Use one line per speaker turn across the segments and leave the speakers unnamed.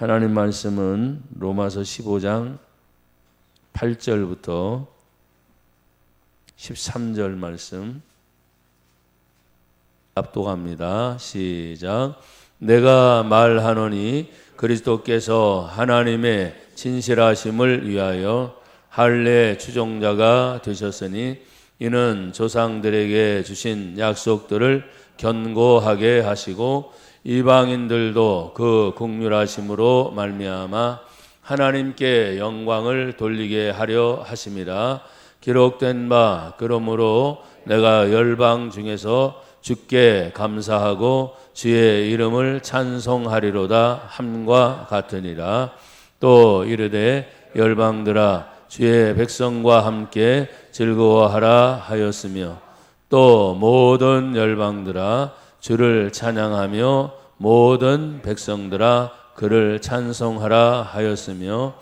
하나님 말씀은 로마서 15장 8절부터 13절 말씀 압독합니다. 시작. 내가 말하노니 그리스도께서 하나님의 진실하심을 위하여 할례 추종자가 되셨으니 이는 조상들에게 주신 약속들을 견고하게 하시고 이방인들도 그 긍휼하심으로 말미암아 하나님께 영광을 돌리게 하려 하심이라. 기록된 바 그러므로 내가 열방 중에서 주께 감사하고 주의 이름을 찬송하리로다 함과 같으니라. 또 이르되 열방들아 주의 백성과 함께 즐거워하라 하였으며 또 모든 열방들아 주를 찬양하며 모든 백성들아 그를 찬송하라 하였으며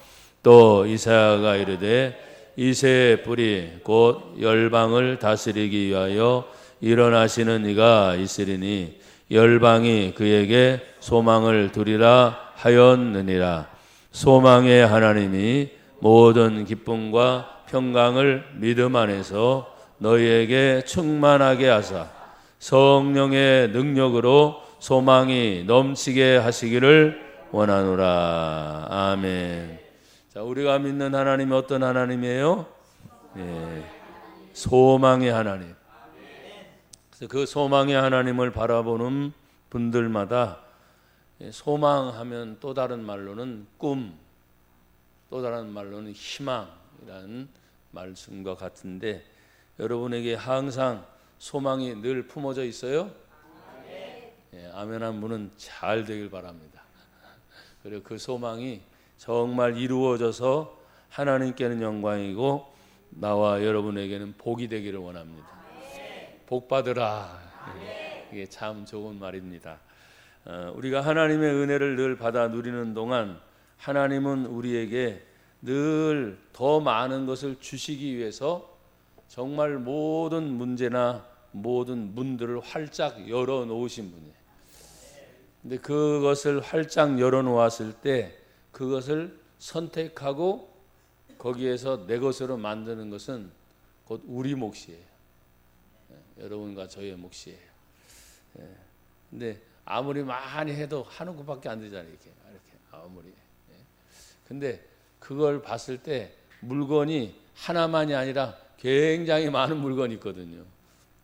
또 이사야가 이르되 이새의 뿌리 곧 열방을 다스리기 위하여 일어나시는 이가 있으리니 열방이 그에게 소망을 두리라 하였느니라. 소망의 하나님이 모든 기쁨과 평강을 믿음 안에서 너희에게 충만하게 하사 성령의 능력으로 소망이 넘치게 하시기를 원하노라. 아멘. 자, 우리가 믿는 하나님이 어떤 하나님이에요? 소망의 하나님. 그래서 그 소망의 하나님을 바라보는 분들마다 소망하면 또 다른 말로는 꿈, 또 다른 말로는 희망이라는 말씀과 같은데 여러분에게 항상 소망이 늘 품어져 있어요? 아멘한 분은 잘 되길 바랍니다. 그리고 그 소망이 정말 이루어져서 하나님께는 영광이고 나와 여러분에게는 복이 되기를 원합니다. 복 받으라. 이게 참 좋은 말입니다. 우리가 하나님의 은혜를 늘 받아 누리는 동안 하나님은 우리에게 늘 더 많은 것을 주시기 위해서 정말 모든 문제나 모든 문들을 활짝 열어놓으신 분이에요. 근데 그것을 활짝 열어놓았을 때 그것을 선택하고 거기에서 내 것으로 만드는 것은 곧 우리 몫이에요. 여러분과 저의 몫이에요. 근데 아무리 많이 해도 하는 것밖에 안 되잖아요. 이렇게 아무리. 근데 그걸 봤을 때 물건이 하나만이 아니라 굉장히 많은 물건이 있거든요.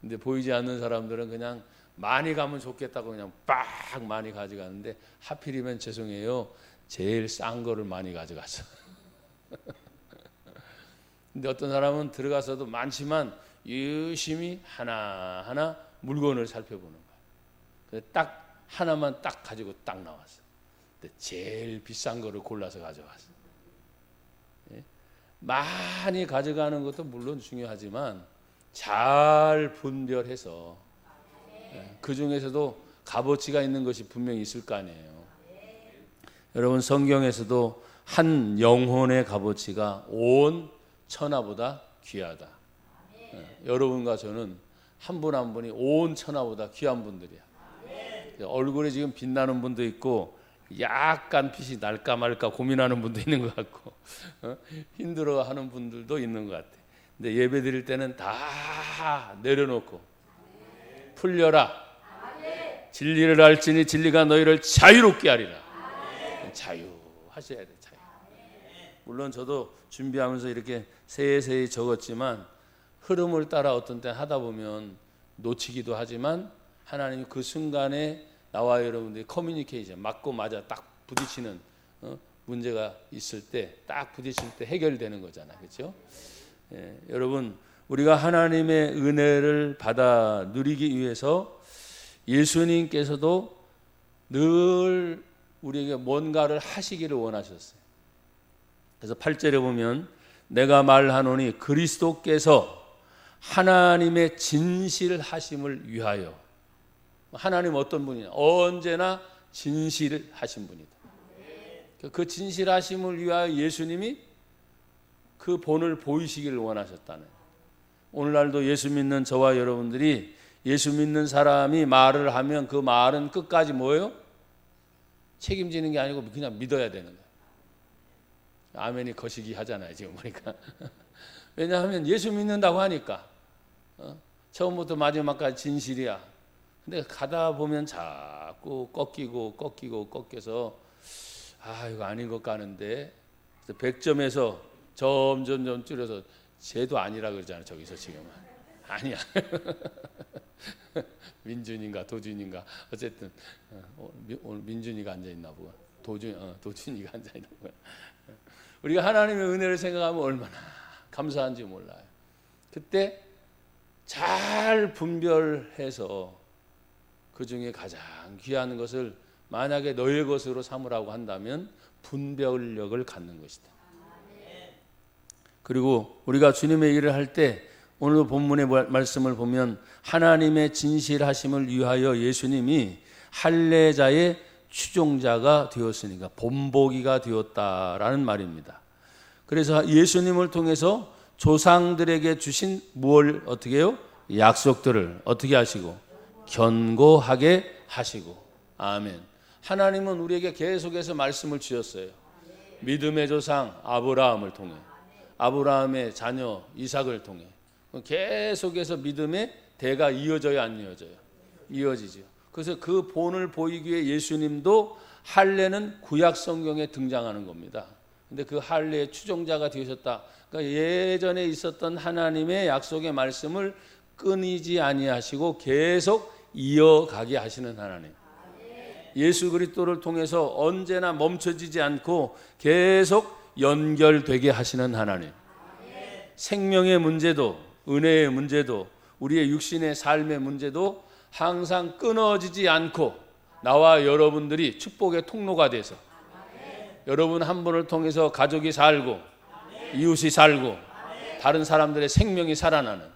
근데 보이지 않는 사람들은 그냥 많이 가면 좋겠다고 그냥 빡 많이 가져가는데 하필이면 죄송해요. 제일 싼 거를 많이 가져가서. 근데 어떤 사람은 들어가서도 많지만 유심히 하나하나 물건을 살펴보는 거예요. 딱 하나만 딱 가지고 딱 나왔어. 근데 제일 비싼 거를 골라서 가져갔어. 많이 가져가는 것도 물론 중요하지만 잘 분별해서 그 중에서도 값어치가 있는 것이 분명히 있을 거 아니에요. 여러분 성경에서도 한 영혼의 값어치가 온 천하보다 귀하다. 여러분과 저는 한 분 한 분이 온 천하보다 귀한 분들이야. 얼굴에 지금 빛나는 분도 있고 약간 빛이 날까 말까 고민하는 분도 있는 것 같고 힘들어하는 분들도 있는 것 같아. 근데 예배 드릴 때는 다 내려놓고 풀려라. 진리를 알지니 진리가 너희를 자유롭게 하리라. 자유하셔야 돼. 자유. 물론 저도 준비하면서 이렇게 세세히 적었지만 흐름을 따라 어떤 때 하다 보면 놓치기도 하지만 하나님이 그 순간에 나와 여러분들이 커뮤니케이션 맞고 맞아 딱 부딪히는 문제가 있을 때 딱 부딪힐 때 해결되는 거잖아요. 그렇죠? 여러분 우리가 하나님의 은혜를 받아 누리기 위해서 예수님께서도 늘 우리에게 뭔가를 하시기를 원하셨어요. 그래서 8절에 보면 내가 말하노니 그리스도께서 하나님의 진실하심을 위하여. 하나님 어떤 분이냐? 언제나 진실하신 분이다. 그 진실하심을 위하여 예수님이 그 본을 보이시기를 원하셨다는. 오늘날도 예수 믿는 저와 여러분들이 예수 믿는 사람이 말을 하면 그 말은 끝까지 뭐예요? 책임지는 게 아니고 그냥 믿어야 되는 거예요. 아멘이 거시기 하잖아요, 지금 보니까. 왜냐하면 예수 믿는다고 하니까. 처음부터 마지막까지 진실이야. 근데 가다 보면 자꾸 꺾여서 이거 아닌 것 같는데 100점에서 점점 줄여서 쟤도 아니라 그러잖아요. 저기서 지금은 아니야. 민준인가 도준인가 어쨌든 오늘 민준이가 앉아 있나 보고 도준이가 앉아 있나 보고. 우리가 하나님의 은혜를 생각하면 얼마나 감사한지 몰라요. 그때 잘 분별해서 그 중에 가장 귀한 것을 만약에 너의 것으로 삼으라고 한다면 분별력을 갖는 것이다. 그리고 우리가 주님의 일을 할 때 오늘 본문의 말씀을 보면 하나님의 진실하심을 위하여 예수님이 할례자의 추종자가 되었으니까 본보기가 되었다라는 말입니다. 그래서 예수님을 통해서 조상들에게 주신 무엇을 어떻게 해요? 약속들을 어떻게 하시고 견고하게 하시고. 아멘. 하나님은 우리에게 계속해서 말씀을 주셨어요. 믿음의 조상 아브라함을 통해, 아브라함의 자녀 이삭을 통해 계속해서 믿음의 대가 이어져요, 안 이어져요? 이어지죠. 그래서 그 본을 보이기 위해 예수님도 할례는 구약 성경에 등장하는 겁니다. 근데 그 할례의 추종자가 되셨다. 그러니까 예전에 있었던 하나님의 약속의 말씀을 끊이지 아니하시고 계속 이어가게 하시는 하나님. 예수 그리스도를 통해서 언제나 멈춰지지 않고 계속 연결되게 하시는 하나님. 생명의 문제도 은혜의 문제도 우리의 육신의 삶의 문제도 항상 끊어지지 않고 나와 여러분들이 축복의 통로가 돼서 여러분 한 분을 통해서 가족이 살고 이웃이 살고 다른 사람들의 생명이 살아나는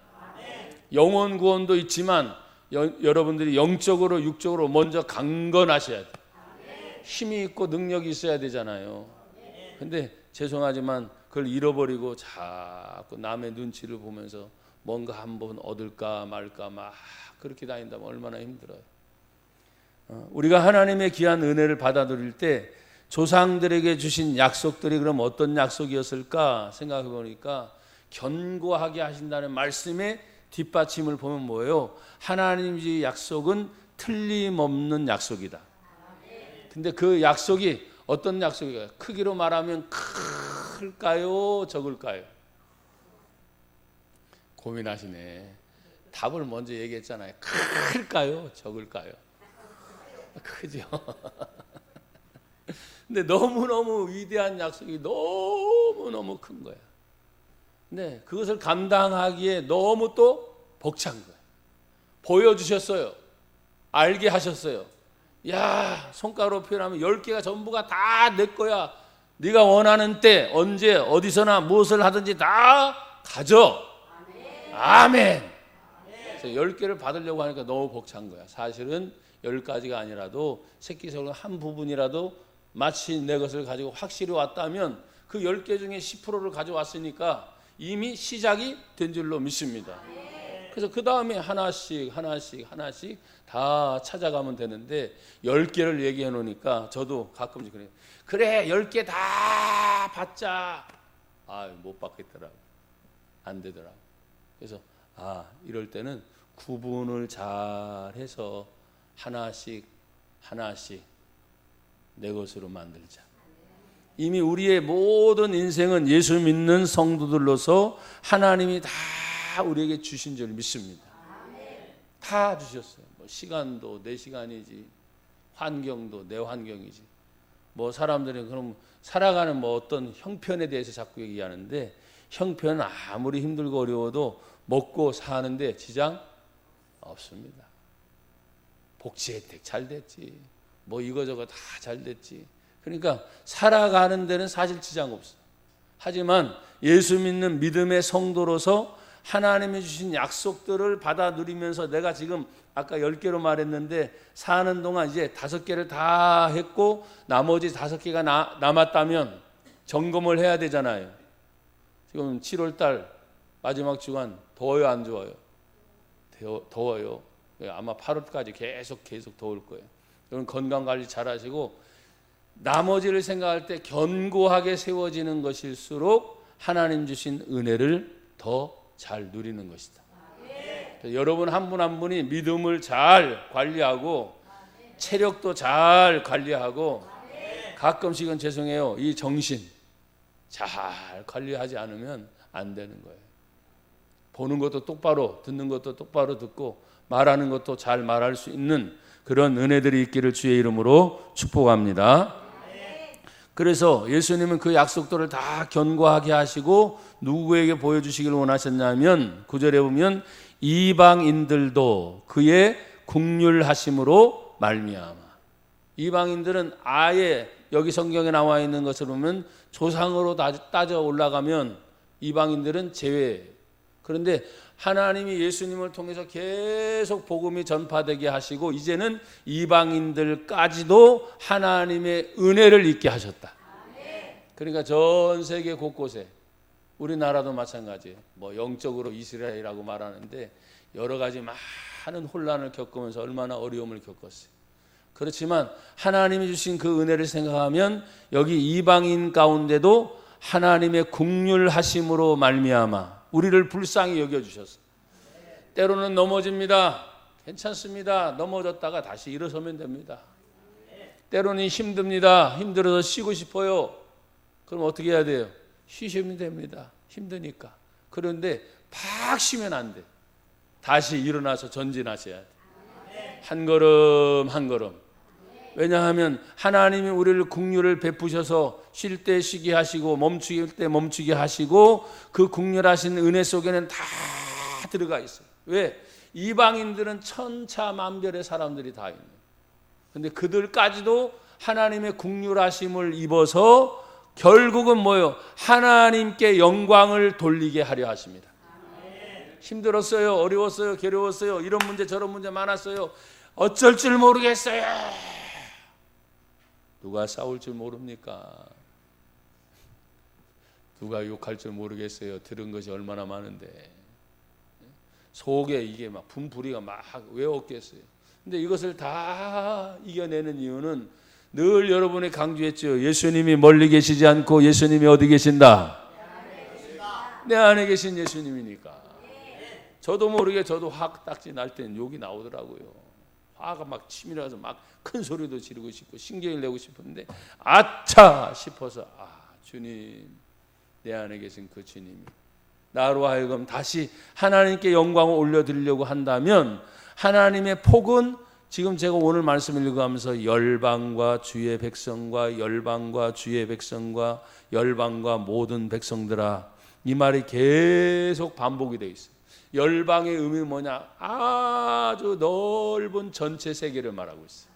영혼 구원도 있지만 여러분들이 영적으로 육적으로 먼저 강건하셔야 돼요. 힘이 있고 능력이 있어야 되잖아요. 근데 죄송하지만 그걸 잃어버리고 자꾸 남의 눈치를 보면서 뭔가 한번 얻을까 말까 막 그렇게 다닌다면 얼마나 힘들어요. 우리가 하나님의 귀한 은혜를 받아들일 때 조상들에게 주신 약속들이 그럼 어떤 약속이었을까 생각해 보니까 견고하게 하신다는 말씀의 뒷받침을 보면 뭐예요? 하나님의 약속은 틀림없는 약속이다. 근데 그 약속이 어떤 약속일까요? 크기로 말하면 클까요? 적을까요? 고민하시네. 답을 먼저 얘기했잖아요. 클까요? 적을까요? 크죠. 근데 너무너무 위대한 약속이 너무너무 큰 거야. 근데 그것을 감당하기에 너무 또 벅찬 거야. 보여주셨어요. 알게 하셨어요. 야, 손가락으로 표현하면 10개가 전부가 다 내 거야. 네가 원하는 때 언제 어디서나 무엇을 하든지 다 가져. 아멘. 그래서 10개를 받으려고 하니까 너무 벅찬 거야. 사실은 10가지가 아니라도 새끼손가락 한 부분이라도 마치 내 것을 가지고 확실히 왔다면 그 10개 중에 10%를 가져왔으니까 이미 시작이 된 줄로 믿습니다. 그래서 그 다음에 하나씩 다 찾아가면 되는데 10개를 얘기해 놓으니까 저도 가끔씩 그래요. 그래 10개 다 받자. 못 받겠더라고. 안 되더라고. 그래서 이럴 때는 구분을 잘 해서 하나씩 내 것으로 만들자. 이미 우리의 모든 인생은 예수 믿는 성도들로서 하나님이 다 우리에게 주신 줄 믿습니다. 다 주셨어요. 시간도 내 시간이지, 환경도 내 환경이지. 사람들이 그럼 살아가는 어떤 형편에 대해서 자꾸 얘기하는데 형편은 아무리 힘들고 어려워도 먹고 사는데 지장 없습니다. 복지 혜택 잘 됐지. 이거저거 다 잘 됐지. 그러니까 살아가는 데는 사실 지장 없어. 하지만 예수 믿는 믿음의 성도로서 하나님이 주신 약속들을 받아 누리면서 내가 지금 아까 10개로 말했는데 사는 동안 이제 5개를 다 했고 나머지 5개가 남았다면 점검을 해야 되잖아요. 지금 7월달 마지막 주간 더워요, 안 좋아요? 더워요. 아마 8월까지 계속 더울 거예요. 여러분 건강관리 잘 하시고 나머지를 생각할 때 견고하게 세워지는 것일수록 하나님 주신 은혜를 더 잘 누리는 것이다. 여러분 한 분 한 분이 믿음을 잘 관리하고 체력도 잘 관리하고 가끔씩은 죄송해요, 이 정신 잘 관리하지 않으면 안 되는 거예요. 보는 것도 똑바로, 듣는 것도 똑바로 듣고 말하는 것도 잘 말할 수 있는 그런 은혜들이 있기를 주의 이름으로 축복합니다. 그래서 예수님은 그 약속들을 다 견고하게 하시고 누구에게 보여주시길 원하셨냐면 9절에 보면 이방인들도 그의 긍휼하심으로 말미암아. 이방인들은 아예 여기 성경에 나와 있는 것을 보면 조상으로 따져 올라가면 이방인들은 제외예요. 그런데 하나님이 예수님을 통해서 계속 복음이 전파되게 하시고 이제는 이방인들까지도 하나님의 은혜를 잊게 하셨다. 그러니까 전 세계 곳곳에, 우리나라도 마찬가지예요. 뭐 영적으로 이스라엘이라고 말하는데 여러 가지 많은 혼란을 겪으면서 얼마나 어려움을 겪었어요. 그렇지만 하나님이 주신 그 은혜를 생각하면 여기 이방인 가운데도 하나님의 긍휼하심으로 말미암아 우리를 불쌍히 여겨주셨어요. 때로는 넘어집니다. 괜찮습니다. 넘어졌다가 다시 일어서면 됩니다. 때로는 힘듭니다. 힘들어서 쉬고 싶어요. 그럼 어떻게 해야 돼요? 쉬시면 됩니다. 힘드니까. 그런데 팍 쉬면 안 돼. 다시 일어나서 전진하셔야 돼. 한 걸음 한 걸음. 왜냐하면 하나님이 우리를 긍휼을 베푸셔서 쉴 때 쉬게 하시고 멈추길 때 멈추게 하시고 그 긍휼하신 은혜 속에는 다 들어가 있어요. 왜? 이방인들은 천차만별의 사람들이 다 있는. 근데 그들까지도 하나님의 긍휼하심을 입어서 결국은 뭐예요? 하나님께 영광을 돌리게 하려 하십니다. 힘들었어요. 어려웠어요. 괴로웠어요. 이런 문제 저런 문제 많았어요. 어쩔 줄 모르겠어요. 누가 싸울 줄 모릅니까? 누가 욕할 줄 모르겠어요. 들은 것이 얼마나 많은데 속에 이게 막 분풀이가 막 왜 없겠어요. 근데 이것을 다 이겨내는 이유는 늘 여러분이 강조했죠. 예수님이 멀리 계시지 않고 예수님이 어디 계신다? 내 안에 계신 예수님이니까. 저도 모르게 저도 화가 딱지 날 때는 욕이 나오더라고요. 화가 막 치밀어서 막 큰 소리도 지르고 싶고 신경을 내고 싶은데 아차 싶어서 주님, 내 안에 계신 그 주님이 나로 하여금 다시 하나님께 영광을 올려드리려고 한다면 하나님의 복은 지금 제가 오늘 말씀을 읽어가면서 열방과 주의 백성과 열방과 주의 백성과 열방과 모든 백성들아, 이 말이 계속 반복이 되어 있어요. 열방의 의미는 뭐냐? 아주 넓은 전체 세계를 말하고 있어요.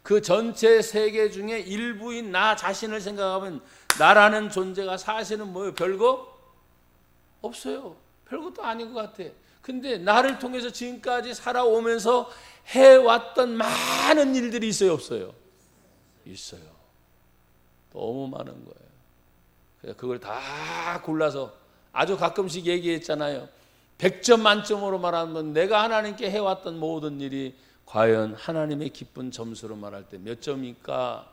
그 전체 세계 중에 일부인 나 자신을 생각하면 나라는 존재가 사실은 뭐예요? 별거 없어요. 별것도 아닌 것 같아. 근데 나를 통해서 지금까지 살아오면서 해왔던 많은 일들이 있어요, 없어요? 있어요. 너무 많은 거예요. 그래서 그걸 다 골라서 아주 가끔씩 얘기했잖아요. 100점 만점으로 말하면 내가 하나님께 해왔던 모든 일이 과연 하나님의 기쁜 점수로 말할 때 몇 점일까?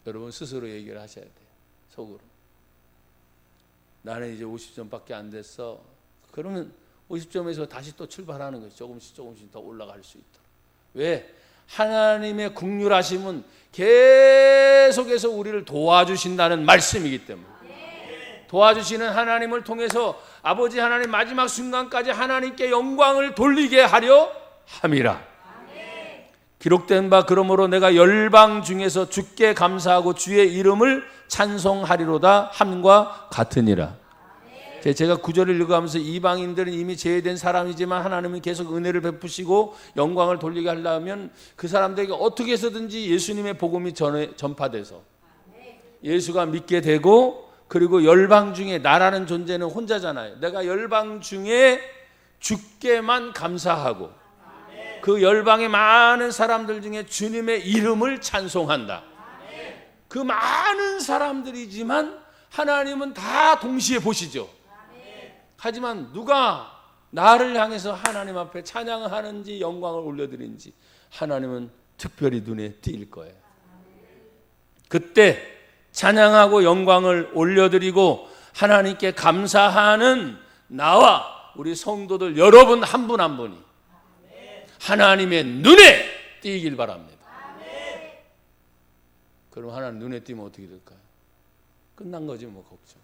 여러분 스스로 얘기를 하셔야 돼요. 속으로. 나는 이제 50점밖에 안 됐어. 그러면 50점에서 다시 또 출발하는 거죠. 조금씩 조금씩 더 올라갈 수 있도록. 왜? 하나님의 긍휼하심은 계속해서 우리를 도와주신다는 말씀이기 때문에. 도와주시는 하나님을 통해서 아버지 하나님 마지막 순간까지 하나님께 영광을 돌리게 하려 함이라. 기록된 바 그러므로 내가 열방 중에서 주께 감사하고 주의 이름을 찬송하리로다 함과 같으니라. 제가 구절을 읽어가면서 이방인들은 이미 제외된 사람이지만 하나님은 계속 은혜를 베푸시고 영광을 돌리게 하려면 그 사람들에게 어떻게 해서든지 예수님의 복음이 전파돼서 예수가 믿게 되고, 그리고 열방 중에 나라는 존재는 혼자잖아요. 내가 열방 중에 주께만 감사하고 그 열방의 많은 사람들 중에 주님의 이름을 찬송한다. 그 많은 사람들이지만 하나님은 다 동시에 보시죠. 하지만 누가 나를 향해서 하나님 앞에 찬양을 하는지 영광을 올려드리는지 하나님은 특별히 눈에 띌 거예요. 그때 찬양하고 영광을 올려드리고 하나님께 감사하는 나와 우리 성도들 여러분 한 분 한 분이 하나님의 눈에 띄길 바랍니다. 그럼 하나님 눈에 띄면 어떻게 될까요? 끝난 거지 뭐 걱정.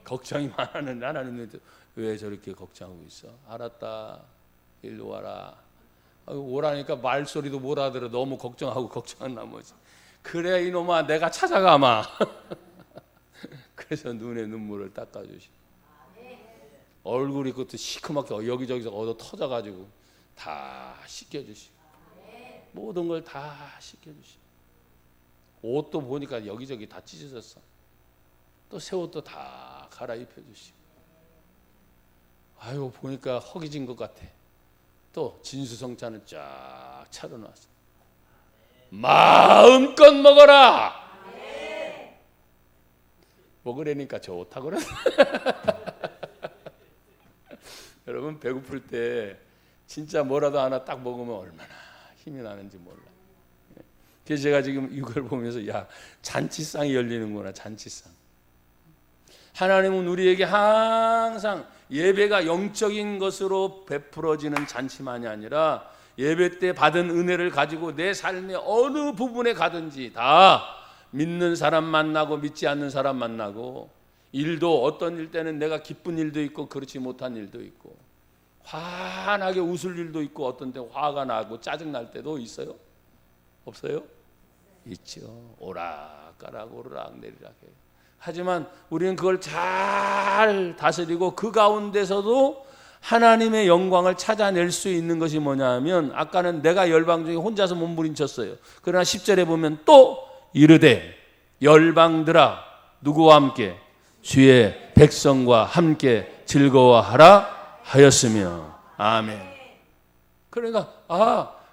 걱정이 많은 하나님 눈에 왜 저렇게 걱정하고 있어? 알았다. 일로 와라. 오라니까 말소리도 못 알아들어. 너무 걱정하고 걱정한 나머지. 그래 이놈아 내가 찾아가마. 그래서 눈에 눈물을 닦아주시고 얼굴이 그것도 시커멓게 여기저기서 얻어 터져가지고 다 씻겨주시고 모든 걸 다 씻겨주시고 옷도 보니까 여기저기 다 찢어졌어. 또 새 옷도 다 갈아입혀주시고 아이고 보니까 허기진 것 같아. 또 진수성찬을 쫙 차려놨어. 마음껏 먹어라. 먹으려니까 좋다 그래. 여러분 배고플 때 진짜 뭐라도 하나 딱 먹으면 얼마나 힘이 나는지 몰라. 그래서 제가 지금 이걸 보면서 야 잔치상이 열리는구나. 잔치상. 하나님은 우리에게 항상 예배가 영적인 것으로 베풀어지는 잔치만이 아니라 예배 때 받은 은혜를 가지고 내 삶의 어느 부분에 가든지 다 믿는 사람 만나고 믿지 않는 사람 만나고 일도 어떤 일 때는 내가 기쁜 일도 있고 그렇지 못한 일도 있고 환하게 웃을 일도 있고 어떤 때 화가 나고 짜증 날 때도 있어요? 없어요? 있죠. 오락가락 오르락 내리락 해요. 하지만 우리는 그걸 잘 다스리고 그 가운데서도 하나님의 영광을 찾아낼 수 있는 것이 뭐냐 하면 아까는 내가 열방 중에 혼자서 몸부림쳤어요. 그러나 10절에 보면 또 이르되 열방들아 누구와 함께 주의 백성과 함께 즐거워하라 하였으며 아멘. 그러니까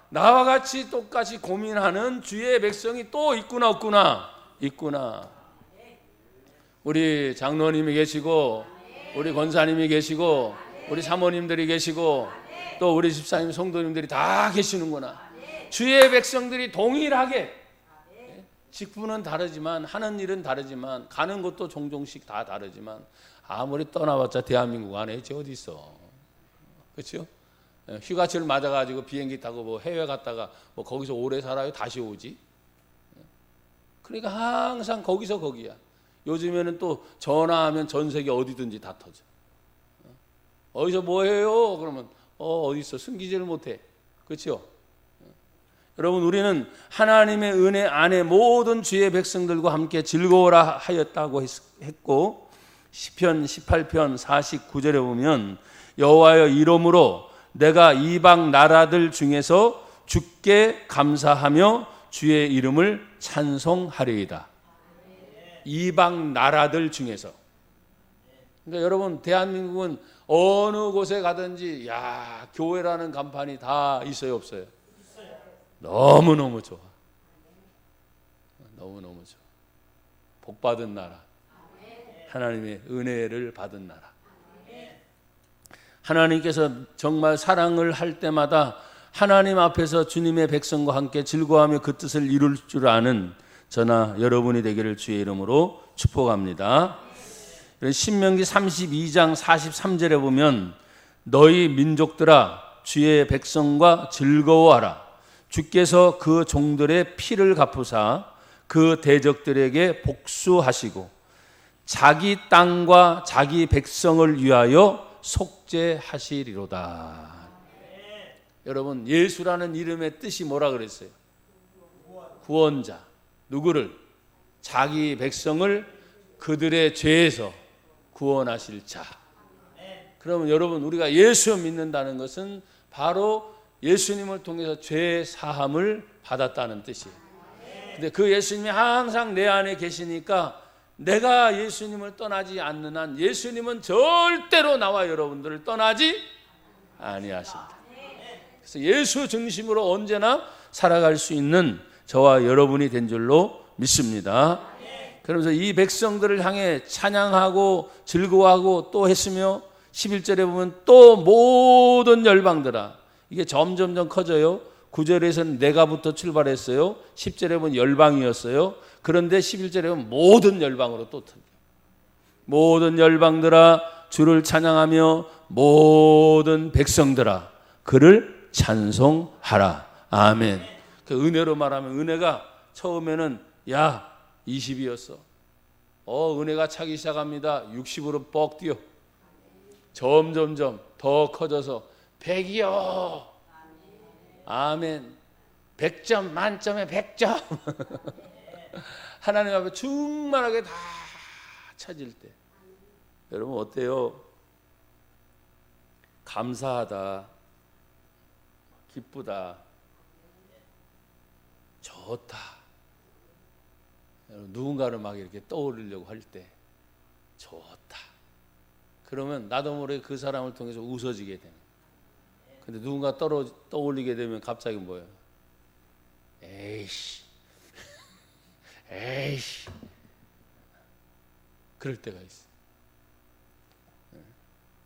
나와 같이 똑같이 고민하는 주의 백성이 또 있구나 없구나 있구나. 우리 장로님이 계시고 우리 권사님이 계시고 우리 사모님들이 계시고 또 우리 집사님 성도님들이 다 계시는구나. 주의 백성들이 동일하게 직분은 다르지만 하는 일은 다르지만 가는 곳도 종종씩 다 다르지만 아무리 떠나봤자 대한민국 안에 있지 어디 있어. 그렇죠? 휴가철 맞아가지고 비행기 타고 뭐 해외 갔다가 뭐 거기서 오래 살아요 다시 오지. 그러니까 항상 거기서 거기야. 요즘에는 또 전화하면 전 세계 어디든지 다 터져. 어디서 뭐 해요? 그러면 어디 있어? 숨기지를 못해. 그렇죠? 여러분 우리는 하나님의 은혜 안에 모든 주의 백성들과 함께 즐거워라 하였다고 했고 시편 18편 49절에 보면 여호와여 이러므로 내가 이방 나라들 중에서 주께 감사하며 주의 이름을 찬송하리이다. 이방 나라들 중에서. 그러니까 여러분 대한민국은 어느 곳에 가든지 교회라는 간판이 다 있어요 없어요? 너무너무 좋아. 너무너무 좋아. 복받은 나라. 하나님의 은혜를 받은 나라. 하나님께서 정말 사랑을 할 때마다 하나님 앞에서 주님의 백성과 함께 즐거워하며 그 뜻을 이룰 줄 아는 저나 여러분이 되기를 주의 이름으로 축복합니다. 신명기 32장 43절에 보면 너희 민족들아 주의 백성과 즐거워하라. 주께서 그 종들의 피를 갚으사 그 대적들에게 복수하시고 자기 땅과 자기 백성을 위하여 속죄하시리로다. 여러분 예수라는 이름의 뜻이 뭐라 그랬어요? 구원자. 누구를? 자기 백성을 그들의 죄에서 구원하실 자. 그러면 여러분 우리가 예수 믿는다는 것은 바로 예수님을 통해서 죄 사함을 받았다는 뜻이에요. 근데 그 예수님이 항상 내 안에 계시니까 내가 예수님을 떠나지 않는 한 예수님은 절대로 나와 여러분들을 떠나지 아니하신다. 그래서 예수 중심으로 언제나 살아갈 수 있는 저와 여러분이 된 줄로 믿습니다. 그러면서 이 백성들을 향해 찬양하고 즐거워하고 또 했으며 11절에 보면 또 모든 열방들아 이게 점점점 커져요. 9절에서는 내가부터 출발했어요. 10절에 보면 열방이었어요. 그런데 11절에 보면 모든 열방으로 또 틀려. 모든 열방들아 주를 찬양하며 모든 백성들아 그를 찬송하라. 아멘. 그 은혜로 말하면 은혜가 처음에는 20이었어. 은혜가 차기 시작합니다. 60으로 뻑 뛰어. 점점점 더 커져서 100이요. 아멘. 100점 만점에 100점. 하나님 앞에 충만하게 다 차질 때 여러분 어때요? 감사하다, 기쁘다, 좋다. 누군가를 막 이렇게 떠올리려고 할 때 좋다. 그러면 나도 모르게 그 사람을 통해서 웃어지게 되는. 근데 누군가 떠올리게 되면 갑자기 뭐예요? 에이씨, 에이씨. 그럴 때가 있어.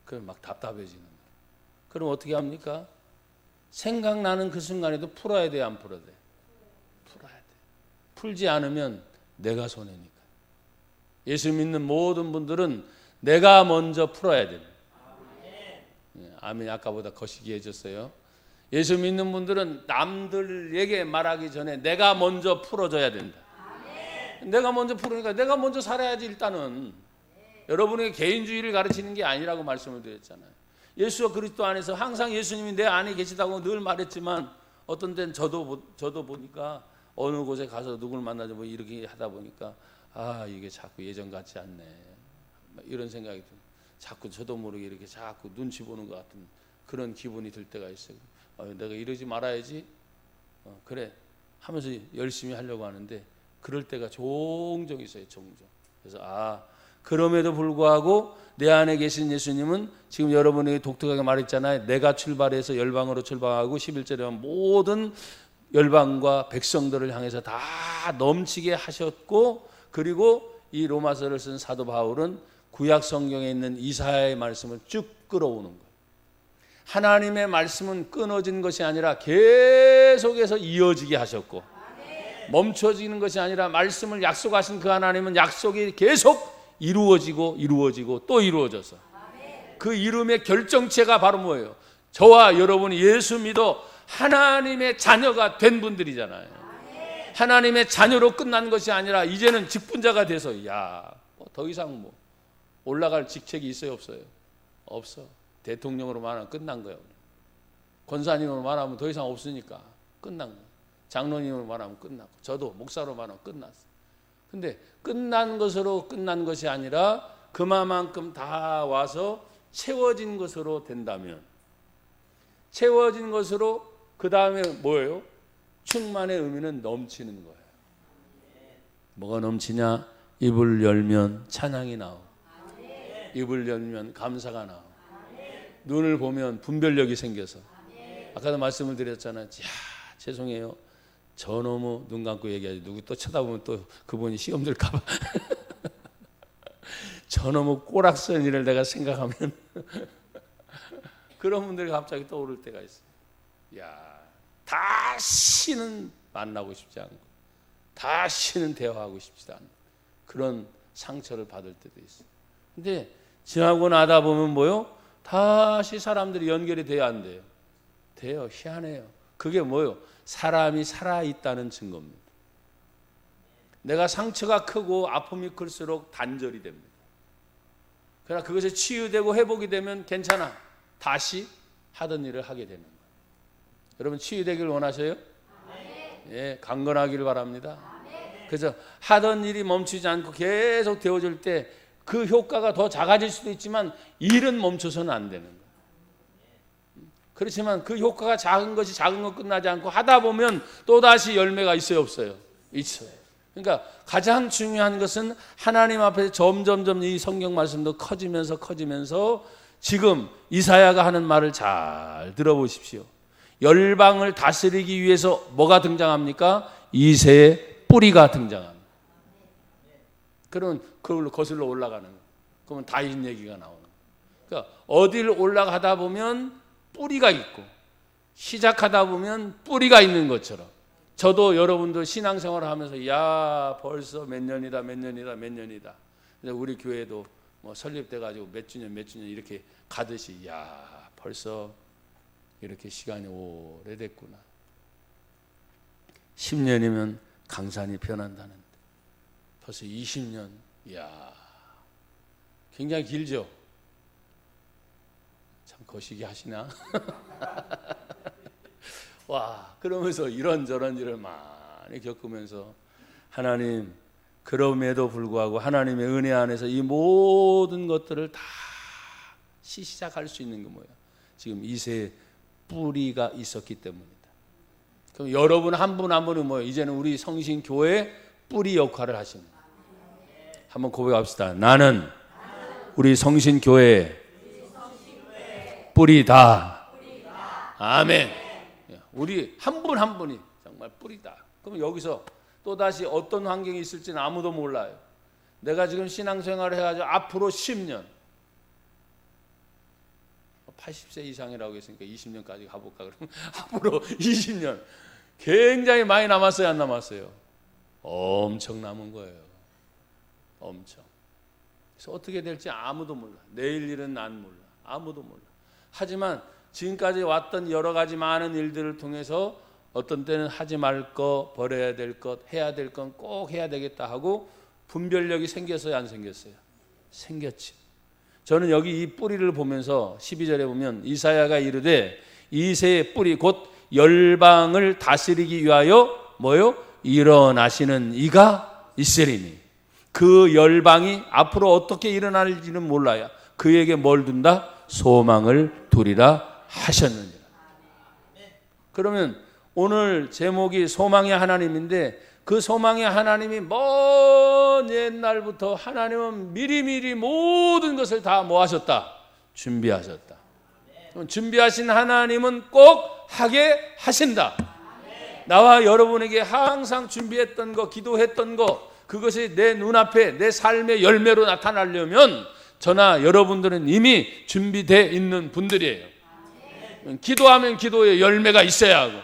그럼 막 답답해지는 거예요. 그럼 어떻게 합니까? 생각나는 그 순간에도 풀어야 돼, 안 풀어야 돼? 풀어야 돼. 풀지 않으면 내가 손해니까. 예수 믿는 모든 분들은 내가 먼저 풀어야 됩니다. 아멘. 아까보다 거시기해졌어요. 예수 믿는 분들은 남들에게 말하기 전에 내가 먼저 풀어줘야 된다. 내가 먼저 풀으니까 내가 먼저 살아야지. 일단은 여러분에게 개인주의를 가르치는 게 아니라고 말씀을 드렸잖아요. 예수와 그리스도 안에서 항상 예수님이 내 안에 계시다고 늘 말했지만 어떤 때는 저도 보니까 어느 곳에 가서 누굴 만나서 뭐 이렇게 하다 보니까 이게 자꾸 예전 같지 않네, 이런 생각이 들어요. 자꾸 저도 모르게 이렇게 자꾸 눈치 보는 것 같은 그런 기분이 들 때가 있어요. 내가 이러지 말아야지. 그래 하면서 열심히 하려고 하는데 그럴 때가 종종 있어요. 종종. 그래서 그럼에도 불구하고 내 안에 계신 예수님은 지금 여러분에게 독특하게 말했잖아요. 내가 출발해서 열방으로 출발하고 11절에 모든 열방과 백성들을 향해서 다 넘치게 하셨고, 그리고 이 로마서를 쓴 사도 바울은 구약 성경에 있는 이사야의 말씀을 쭉 끌어오는 거예요. 하나님의 말씀은 끊어진 것이 아니라 계속해서 이어지게 하셨고, 멈춰지는 것이 아니라 말씀을 약속하신 그 하나님은 약속이 계속 이루어지고 또 이루어져서 그 이름의 결정체가 바로 뭐예요? 저와 여러분이 예수 믿어 하나님의 자녀가 된 분들이잖아요. 하나님의 자녀로 끝난 것이 아니라 이제는 직분자가 돼서 더 이상 올라갈 직책이 있어요, 없어요? 없어. 대통령으로 말하면 끝난 거예요. 권사님으로 말하면 더 이상 없으니까 끝난 거예요. 장로님으로 말하면 끝났고, 저도 목사로 말하면 끝났어요. 근데 끝난 것으로 끝난 것이 아니라 그만큼 다 와서 채워진 것으로 된다면, 채워진 것으로 그 다음에 뭐예요? 충만의 의미는 넘치는 거예요. 뭐가 넘치냐? 입을 열면 찬양이 나오고, 입을 열면 감사가 나오고, 눈을 보면 분별력이 생겨서. 아까도 말씀을 드렸잖아요. 죄송해요. 저 너무 눈 감고 얘기하지. 누구 또 쳐다보면 또 그분이 시험 들까 봐. 저 너무 꼬락선 일을 내가 생각하면 그런 분들이 갑자기 떠오를 때가 있어요. 다시는 만나고 싶지 않고, 다시는 대화하고 싶지도 않고, 그런 상처를 받을 때도 있어요. 근데 지나고 나다 보면 뭐요? 다시 사람들이 연결이 돼야 안 돼요? 돼요. 희한해요. 그게 뭐요? 사람이 살아있다는 증거입니다. 내가 상처가 크고 아픔이 클수록 단절이 됩니다. 그러나 그것이 치유되고 회복이 되면 괜찮아. 다시 하던 일을 하게 되는 거예요. 여러분 치유되기를 원하셔요? 예, 강건하기를 바랍니다. 그래서 하던 일이 멈추지 않고 계속 되어질 때 그 효과가 더 작아질 수도 있지만 일은 멈춰서는 안 되는 거예요. 그렇지만 그 효과가 작은 것이 작은 것 끝나지 않고 하다 보면 또다시 열매가 있어요, 없어요? 있어요. 그러니까 가장 중요한 것은 하나님 앞에서 점점점 이 성경 말씀도 커지면서 지금 이사야가 하는 말을 잘 들어보십시오. 열방을 다스리기 위해서 뭐가 등장합니까? 이새의 뿌리가 등장합니다. 그러면 그걸로 거슬러 올라가는 거예요. 그러면 다윗 얘기가 나오는 거예요. 그러니까 어디를 올라가다 보면 뿌리가 있고, 시작하다 보면 뿌리가 있는 것처럼 저도 여러분도 신앙생활을 하면서 야 벌써 몇 년이다. 그래서 우리 교회도 뭐 설립돼 가지고 몇 주년 이렇게 가듯이 야 벌써 이렇게 시간이 오래됐구나. 10년이면 강산이 변한다는데 벌써 20년. 이야 굉장히 길죠. 참 거시기 하시나? 와 그러면서 이런저런 일을 많이 겪으면서 하나님 그럼에도 불구하고 하나님의 은혜 안에서 이 모든 것들을 다 시작할 수 있는 게 뭐야? 지금 이새의 뿌리가 있었기 때문이다. 그럼 여러분 한 분 한 분은 뭐예요? 이제는 우리 성신교회의 뿌리 역할을 하십니다. 한번 고백합시다. 나는 우리 성신교회의 뿌리다. 아멘. 우리 한 분 한 분이 정말 뿌리다. 그럼 여기서 또다시 어떤 환경이 있을지는 아무도 몰라요. 내가 지금 신앙생활을 해가지고 앞으로 10년 80세 이상이라고 했으니까 20년까지 가볼까 그러면 앞으로 20년 굉장히 많이 남았어요 안 남았어요? 엄청 남은 거예요. 엄청. 그래서 어떻게 될지 아무도 몰라. 내일 일은 난 몰라. 아무도 몰라. 하지만 지금까지 왔던 여러 가지 많은 일들을 통해서 어떤 때는 하지 말 것, 버려야 될 것, 해야 될 건 꼭 해야 되겠다 하고 분별력이 생겼어요 안 생겼어요? 생겼지. 저는 여기 이 뿌리를 보면서 12절에 보면 이사야가 이르되 이새의 뿌리 곧 열방을 다스리기 위하여 뭐요? 일어나시는 이가 있으리니 그 열방이 앞으로 어떻게 일어날지는 몰라요. 그에게 뭘 둔다? 소망을 두리라 하셨느니라. 그러면 오늘 제목이 소망의 하나님인데 그 소망의 하나님이 먼 옛날부터 하나님은 미리미리 모든 것을 다 뭐 하셨다? 준비하셨다. 준비하신 하나님은 꼭 하게 하신다. 나와 여러분에게 항상 준비했던 거, 기도했던 거 그것이 내 눈앞에 내 삶의 열매로 나타나려면 저나 여러분들은 이미 준비되어 있는 분들이에요. 기도하면 기도의 열매가 있어야 하고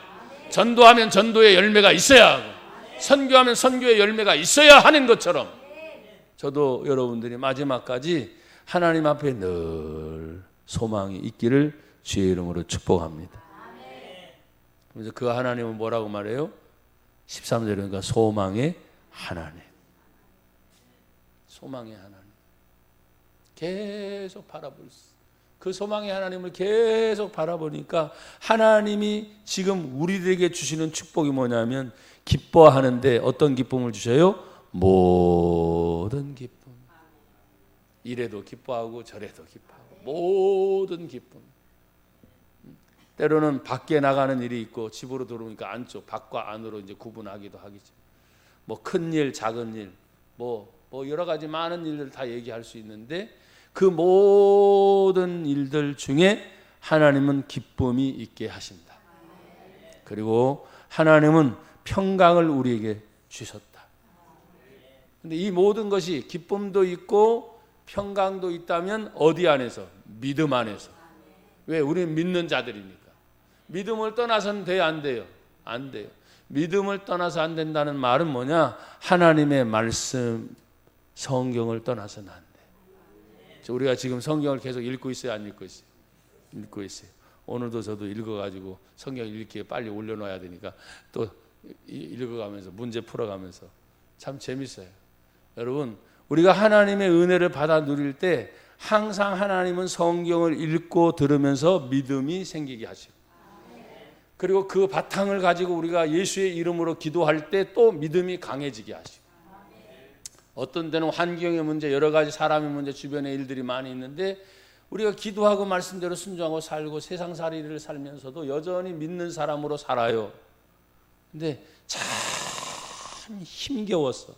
전도하면 전도의 열매가 있어야 하고 선교하면 선교의 열매가 있어야 하는 것처럼 저도 여러분들이 마지막까지 하나님 앞에 늘 소망이 있기를 주의 이름으로 축복합니다. 그래서 그 하나님은 뭐라고 말해요? 13절에 그러니까 소망의 하나님. 소망의 하나님. 계속 바라볼 수. 그 소망의 하나님을 계속 바라보니까 하나님이 지금 우리들에게 주시는 축복이 뭐냐면 기뻐하는데 어떤 기쁨을 주셔요? 모든 기쁨. 이래도 기뻐하고 저래도 기뻐하고 모든 기쁨. 때로는 밖에 나가는 일이 있고 집으로 들어오니까 안쪽 밖과 안으로 이제 구분하기도 하겠죠. 뭐 큰 일, 작은 일, 뭐 여러 가지 많은 일들 다 얘기할 수 있는데 그 모든 일들 중에 하나님은 기쁨이 있게 하신다. 그리고 하나님은 평강을 우리에게 주셨다. 근데 이 모든 것이 기쁨도 있고 평강도 있다면 어디 안에서? 믿음 안에서. 왜? 우리는 믿는 자들이니까. 믿음을 떠나서는 돼요, 안 돼요? 안 돼요. 믿음을 떠나서 안 된다는 말은 뭐냐? 하나님의 말씀, 성경을 떠나서는 안 돼. 우리가 지금 성경을 계속 읽고 있어요, 안 읽고 있어요? 읽고 있어요. 오늘도 저도 읽어가지고 성경 읽기에 빨리 올려놔야 되니까 또 읽어가면서 문제 풀어가면서 참 재밌어요. 여러분, 우리가 하나님의 은혜를 받아 누릴 때 항상 하나님은 성경을 읽고 들으면서 믿음이 생기게 하시고, 그리고 그 바탕을 가지고 우리가 예수의 이름으로 기도할 때 또 믿음이 강해지게 하시고, 어떤 때는 환경의 문제, 여러 가지 사람의 문제, 주변의 일들이 많이 있는데 우리가 기도하고 말씀대로 순종하고 살고 세상살이를 살면서도 여전히 믿는 사람으로 살아요. 근데 참 힘겨웠어.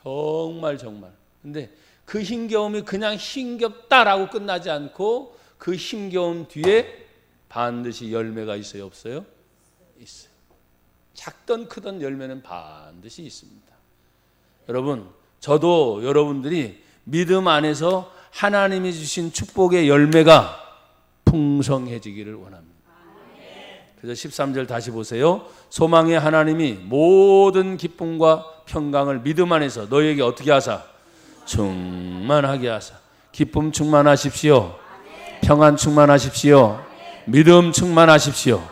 정말. 근데 그 힘겨움이 그냥 힘겹다라고 끝나지 않고 그 힘겨움 뒤에 반드시 열매가 있어요, 없어요? 있어요. 작든 크든 열매는 반드시 있습니다. 여러분, 저도 여러분들이 믿음 안에서 하나님이 주신 축복의 열매가 풍성해지기를 원합니다. 그래서 13절 다시 보세요. 소망의 하나님이 모든 기쁨과 평강을 믿음 안에서 너희에게 어떻게 하사? 충만하게 하사. 기쁨 충만하십시오. 평안 충만하십시오. 믿음 충만하십시오.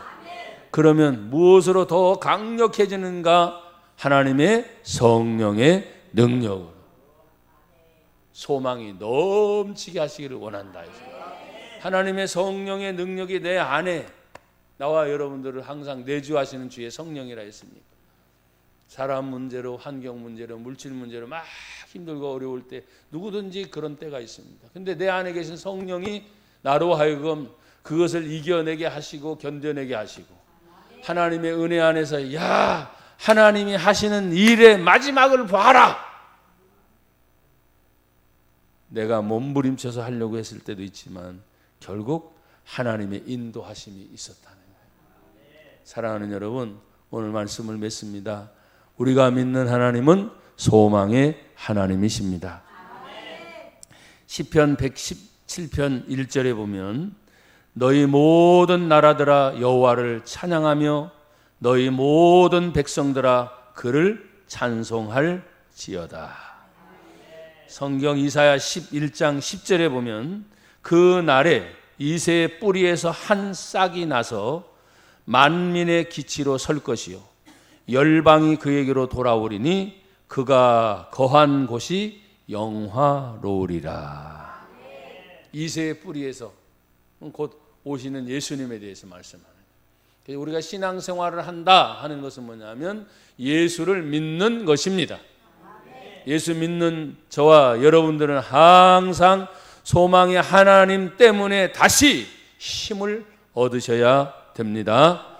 그러면 무엇으로 더 강력해지는가? 하나님의 성령의 능력으로. 소망이 넘치게 하시기를 원한다. 하나님의 성령의 능력이 내 안에 나와 여러분들을 항상 내주하시는 주의 성령이라 했습니다. 사람 문제로, 환경 문제로, 물질 문제로 막 힘들고 어려울 때 누구든지 그런 때가 있습니다. 근데 내 안에 계신 성령이 나로 하여금 그것을 이겨내게 하시고 견뎌내게 하시고 하나님의 은혜 안에서 야, 하나님이 하시는 일의 마지막을 봐라. 내가 몸부림쳐서 하려고 했을 때도 있지만 결국 하나님의 인도하심이 있었다는 거예요. 사랑하는 여러분, 오늘 말씀을 맺습니다. 우리가 믿는 하나님은 소망의 하나님이십니다. 시편 117편 1절에 보면 너희 모든 나라들아 여호와를 찬양하며 너희 모든 백성들아 그를 찬송할지어다. 성경 이사야 11장 10절에 보면 그 날에 이새의 뿌리에서 한 싹이 나서 만민의 기치로 설 것이요 열방이 그에게로 돌아오리니 그가 거한 곳이 영화로우리라. 이새의 뿌리에서 곧 오시는 예수님에 대해서 말씀하는 거예요. 우리가 신앙생활을 한다 하는 것은 뭐냐면 예수를 믿는 것입니다. 예수 믿는 저와 여러분들은 항상 소망의 하나님 때문에 다시 힘을 얻으셔야 됩니다.